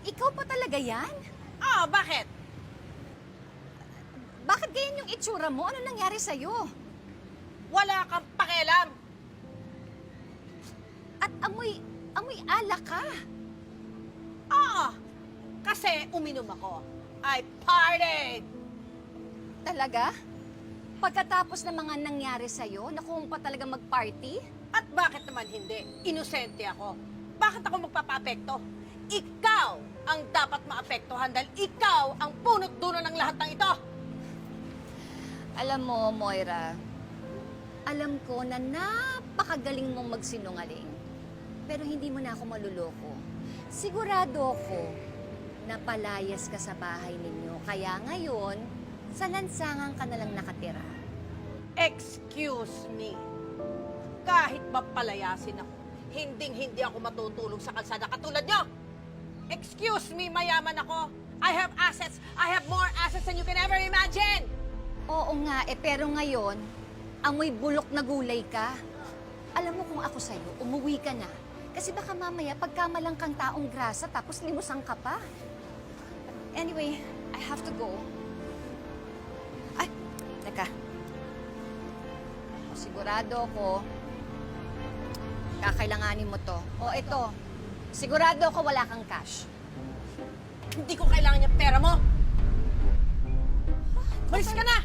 Ikaw pa talaga yan? Ah, bakit? Bakit ganyan yung itsura mo? Ano nangyari sa'yo? Wala kang pakialam. At amoy alak ka. Ah, kasi uminom ako. I partied. Talaga? Pagkatapos ng mga nangyari sa'yo, naku mo pa talaga mag-party? At bakit naman hindi? Inosente ako. Bakit ako magpapaapekto? Ikaw ang dapat maapektuhan dahil ikaw ang punot dulo ng lahat ng ito. Alam mo, Moira, alam ko na napakagaling mong magsinungaling. Pero hindi mo na ako maluloko. Sigurado ako na palayas ka sa bahay ninyo. Kaya ngayon, sa lansangan ka na lang nakatira. Excuse me. Kahit mapalayasin ako, hinding-hindi ako matutulog sa kalsada katulad nyo. Excuse me, mayaman ako. I have assets. I have more assets than you can ever imagine. Oo nga, pero ngayon, amoy bulok na gulay ka. Alam mo kung ako sa'yo, umuwi ka na. Kasi baka mamaya pagkamalang kang taong grasa tapos limusang ka pa. Anyway, I have to go. Ay, teka. Sigurado ako, kakailanganin mo to. O ito, sigurado ako wala kang cash. Hindi ko kailangan yung pera mo. Malis ka na!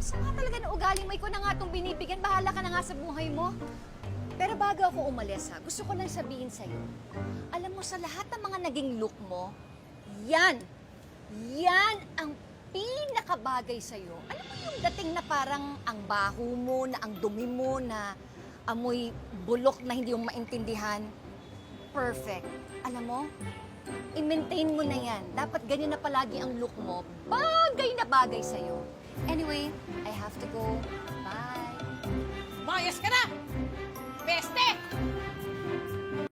Sama talaga na ugaling mo. Ikaw na nga itong binibigyan. Bahala ka na nga sa buhay mo. Pero bago ako umalis, ha, gusto ko lang sabihin sa'yo, alam mo, sa lahat ng mga naging look mo, yan ang pinakabagay sa'yo. Alam mo yung dating na parang ang baho mo, na ang dumi mo, na amoy bulok na hindi mo maintindihan. Perfect. Alam mo, i-maintain mo na yan. Dapat ganyan na palagi ang look mo. Bagay na bagay sa'yo. Anyway, I have to go. Bye. Mayas ka na!